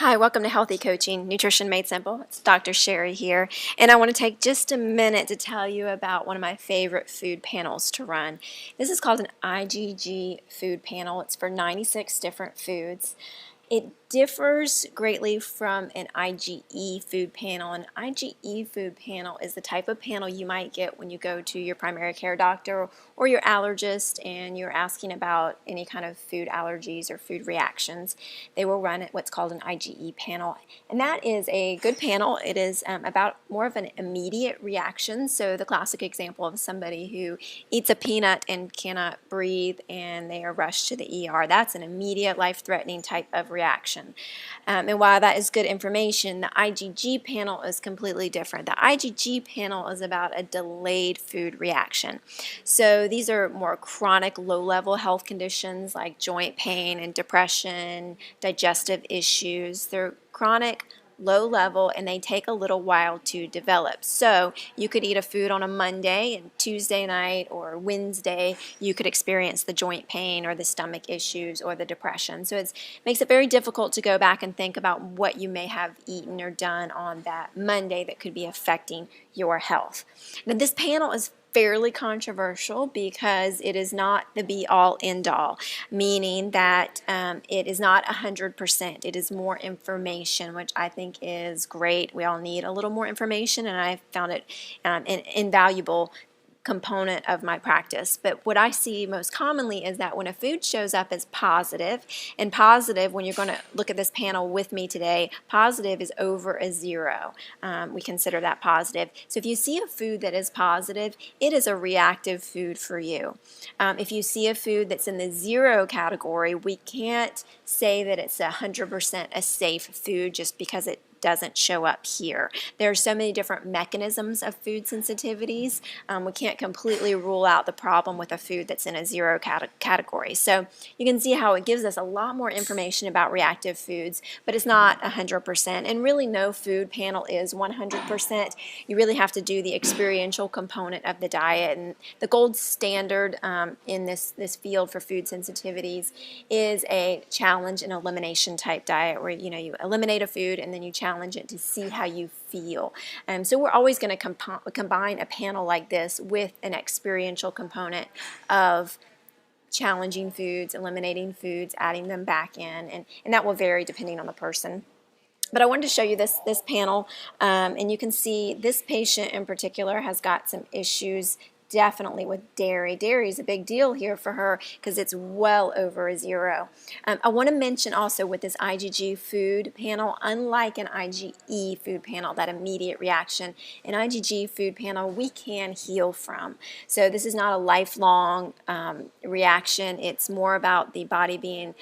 Hi, welcome to Healthy Coaching, Nutrition Made Simple. It's Dr. Sherry here, and I want to take just a minute to tell you about one of my favorite food panels to run. This is called an IgG food panel. It's for 96 different foods. It differs greatly from an IgE food panel. An IgE food panel is the type of panel you might get when you go to your primary care doctor or your allergist and you're asking about any kind of food allergies or food reactions. They will run what's called an IgE panel, and that is a good panel. It is about more of an immediate reaction. So the classic example of somebody who eats a peanut and cannot breathe and they are rushed to the ER. That's an immediate life-threatening type of reaction. And while that is good information, the IgG panel is completely different. The IgG panel is about a delayed food reaction. So these are more chronic, low-level health conditions like joint pain and depression, digestive issues. They're chronic, low level, and they take a little while to develop. So you could eat a food on a Monday, and Tuesday night or Wednesday you could experience the joint pain or the stomach issues or the depression. So it makes it very difficult to go back and think about what you may have eaten or done on that Monday that could be affecting your health. Now this panel is fairly controversial because it is not the be-all, end-all, meaning that it is not 100%. It is more information, which I think is great. We all need a little more information, and I found it an invaluable component of my practice. But what I see most commonly is that when a food shows up as positive, and positive, when you're going to look at this panel with me today, positive is over a 0. We consider that positive. So if you see a food that is positive, it is a reactive food for you. If you see a food that's in the 0 category, we can't say that it's 100% a safe food just because it doesn't show up here. There are so many different mechanisms of food sensitivities. We can't completely rule out the problem with a food that's in a 0 category. So you can see how it gives us a lot more information about reactive foods, but it's not 100%. And really no food panel is 100%. You really have to do the experiential component of the diet. And the gold standard in this field for food sensitivities is a challenge and elimination type diet where you eliminate a food and then you challenge it to see how you feel. So we're always going to combine a panel like this with an experiential component of challenging foods, eliminating foods, adding them back in, and that will vary depending on the person. But I wanted to show you this panel, and you can see this patient in particular has got some issues definitely with dairy. Dairy is a big deal here for her because it's well over a 0. I want to mention also with this IgG food panel, unlike an IgE food panel, that immediate reaction, an IgG food panel we can heal from. So this is not a lifelong reaction. It's more about the body being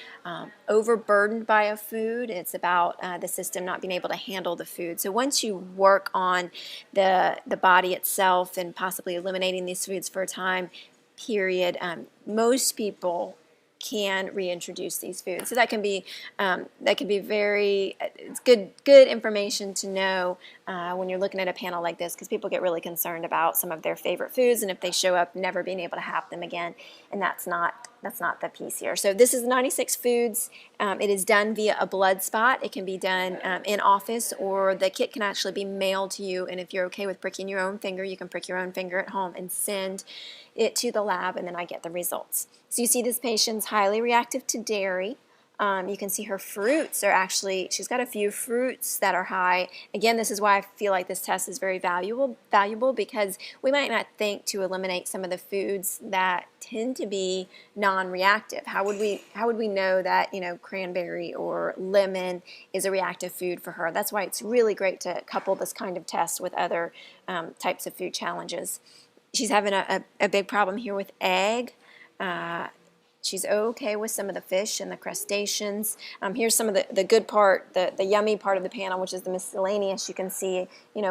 overburdened by a food. It's about the system not being able to handle the food. So once you work on the body itself and possibly eliminating these foods for a time period, most people can reintroduce these foods. So that can be very it's good information to know when you're looking at a panel like this, because people get really concerned about some of their favorite foods, and if they show up, never being able to have them again, and that's not the piece here. So this is 96 foods. It is done via a blood spot. It can be done in office, or the kit can actually be mailed to you, and if you're okay with pricking your own finger, you can prick your own finger at home and send it to the lab, and then I get the results. So you see this patient's highly reactive to dairy. You can see her fruits are actually, she's got a few fruits that are high. Again, this is why I feel like this test is very valuable because we might not think to eliminate some of the foods that tend to be non-reactive. How would we know that cranberry or lemon is a reactive food for her? That's why it's really great to couple this kind of test with other types of food challenges. She's having a big problem here with egg. She's okay with some of the fish and the crustaceans. Here's some of the good part, the yummy part of the panel, which is the miscellaneous. You can see,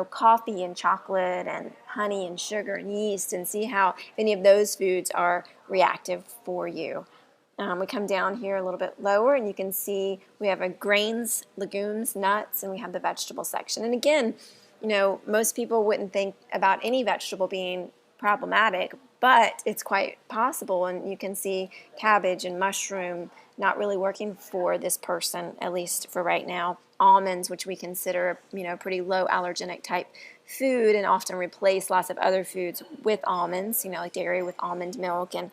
coffee and chocolate and honey and sugar and yeast, and see how any of those foods are reactive for you. We come down here a little bit lower, and you can see we have a grains, legumes, nuts, and we have the vegetable section. And again, most people wouldn't think about any vegetable being problematic, But it's quite possible, and you can see cabbage and mushroom not really working for this person, at least for right now. Almonds, which we consider, pretty low allergenic type food, and often replace lots of other foods with almonds, like dairy with almond milk, and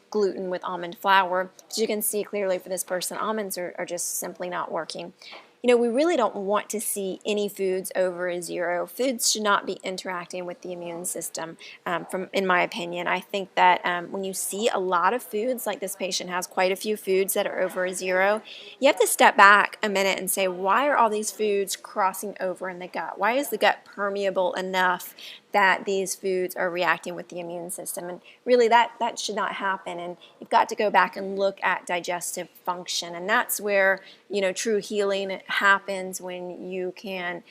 gluten with almond flour. But you can see clearly for this person, almonds are just simply not working. We really don't want to see any foods over a 0. Foods should not be interacting with the immune system, in my opinion. I think that when you see a lot of foods, like this patient has quite a few foods that are over a 0, you have to step back a minute and say, why are all these foods crossing over in the gut? Why is the gut permeable enough that these foods are reacting with the immune system? And really that should not happen, and you've got to go back and look at digestive function, and that's where true healing happens, when you can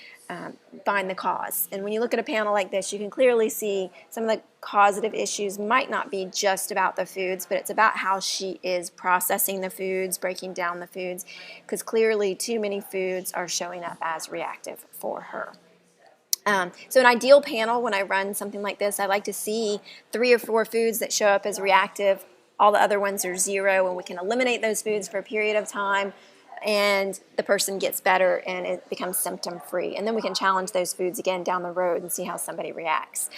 find the cause. And when you look at a panel like this, you can clearly see some of the causative issues might not be just about the foods, but it's about how she is processing the foods, breaking down the foods, because clearly too many foods are showing up as reactive for her. So an ideal panel, when I run something like this, I like to see 3 or 4 foods that show up as reactive. All the other ones are 0, and we can eliminate those foods for a period of time, and the person gets better and it becomes symptom-free. And then we can challenge those foods again down the road and see how somebody reacts.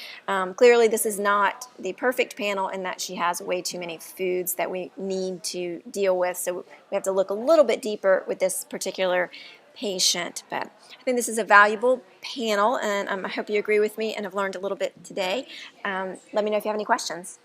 Clearly, this is not the perfect panel in that she has way too many foods that we need to deal with. So we have to look a little bit deeper with this particular patient. But I think this is a valuable panel, and I hope you agree with me and have learned a little bit today. Let me know if you have any questions.